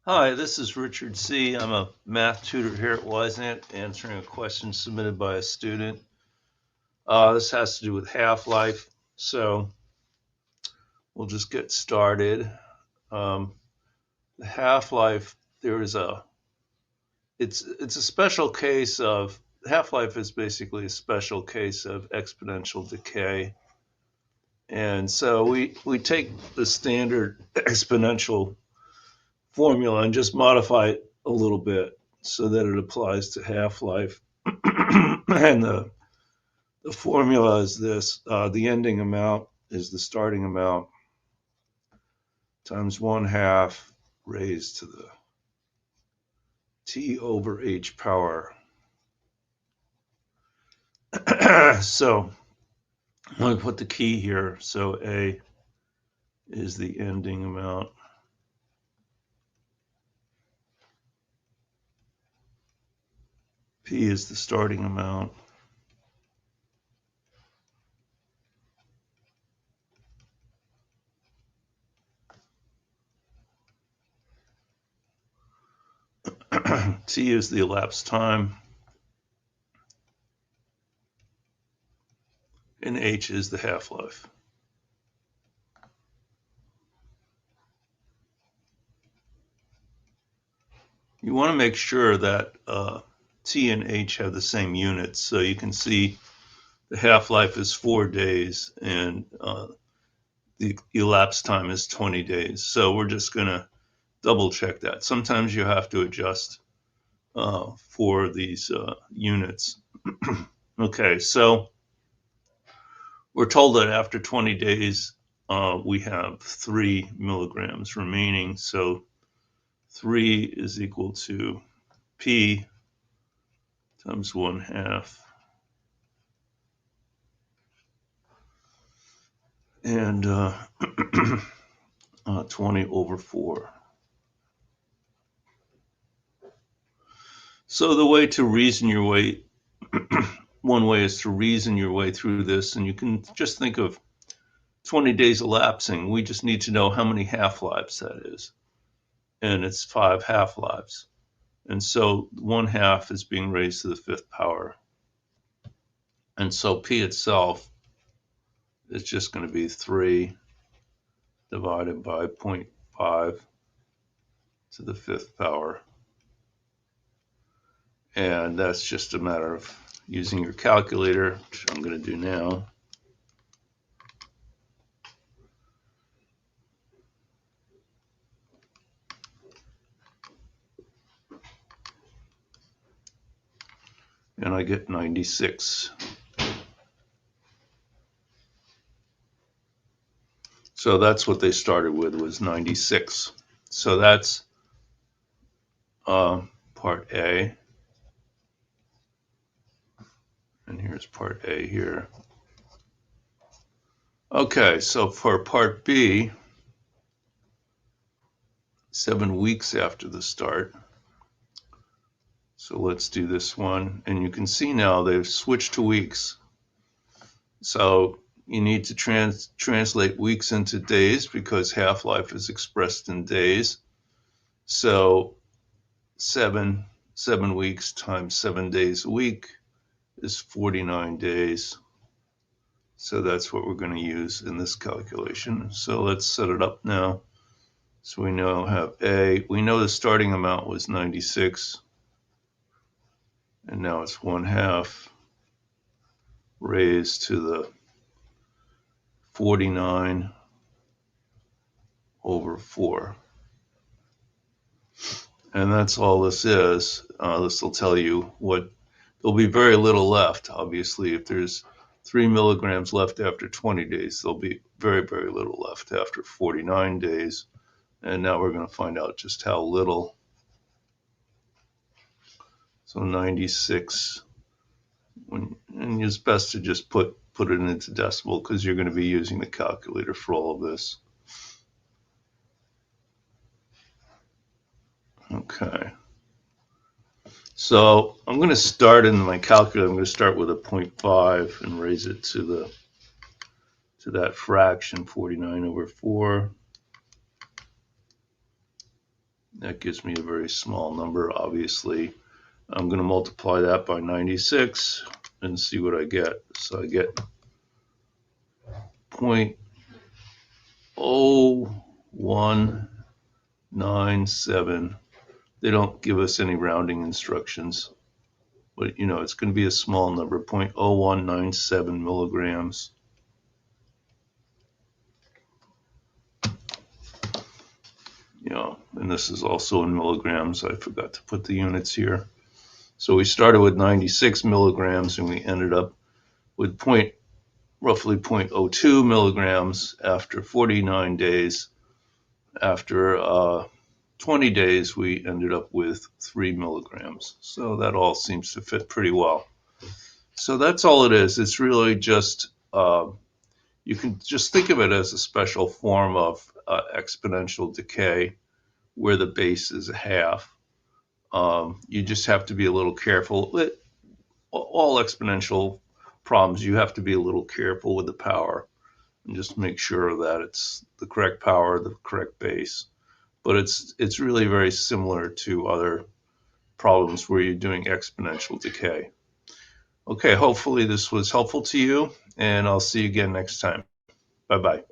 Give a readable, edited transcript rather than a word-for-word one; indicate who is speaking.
Speaker 1: Hi, this is Richard C. I'm a math tutor here at Wyzant, answering a question submitted by a student. This has to do with half-life, so we'll just get started. The half-life, it's a special case of, half-life is basically a special case of exponential decay. And so we take the standard exponential formula and just modify it a little bit so that it applies to half-life. And the formula is this: the ending amount is the starting amount times 1/2 raised to the t over h power. So I'm going to put the key here. So A is the ending amount. P is the starting amount. T is the elapsed time. And H is the half-life. You want to make sure that T and H have the same units. So you can see the half-life is 4 days and the elapsed time is 20 days. So we're just going to double check that. Sometimes you have to adjust for these units. Okay, so we're told that after 20 days, we have 3 milligrams remaining. So 3 is equal to P times 1/2. And 20 over 4. So the way to reason your way, one way is to reason your way through this, and you can just think of 20 days elapsing. We just need to know how many half-lives that is. And it's 5 half-lives. And so 1/2 is being raised to the 5th power. And so P itself is just going to be 3 divided by 0.5 to the 5th power. And that's just a matter of using your calculator, which I'm going to do now. And I get 96. So that's what they started with, was 96. So that's part A. And here's part A here. Okay, so for part B, 7 weeks after the start. So let's do this one. And you can see now they've switched to weeks. So you need to translate weeks into days because half-life is expressed in days. So 7 weeks times 7 days a week is 49 days. So that's what we're going to use in this calculation. So let's set it up now. So we now have A. We know the starting amount was 96. And now it's 1/2 raised to the 49 over 4. And that's all this is. This will tell you what, there'll be very little left. Obviously, if there's 3 milligrams left after 20 days, there'll be very, very little left after 49 days. And now we're going to find out just how little. So 96, and it's best to just put it into decimal because you're going to be using the calculator for all of this. Okay. So I'm going to start in my calculator. I'm going to start with a 0.5 and raise it to that fraction, 49 over 4. That gives me a very small number, obviously. I'm going to multiply that by 96 and see what I get. So I get 0.0197. They don't give us any rounding instructions, but you know, it's going to be a small number, 0.0197 milligrams. You know, and this is also in milligrams. I forgot to put the units here. So we started with 96 milligrams and we ended up with roughly 0.02 milligrams after 49 days. After 20 days, we ended up with 3 milligrams. So that all seems to fit pretty well. So that's all it is. It's really just, you can just think of it as a special form of exponential decay where the base is a half. You just have to be a little careful. With all exponential problems, you have to be a little careful with the power and just make sure that it's the correct power, the correct base. But it's really very similar to other problems where you're doing exponential decay. Okay, hopefully this was helpful to you, and I'll see you again next time. Bye-bye.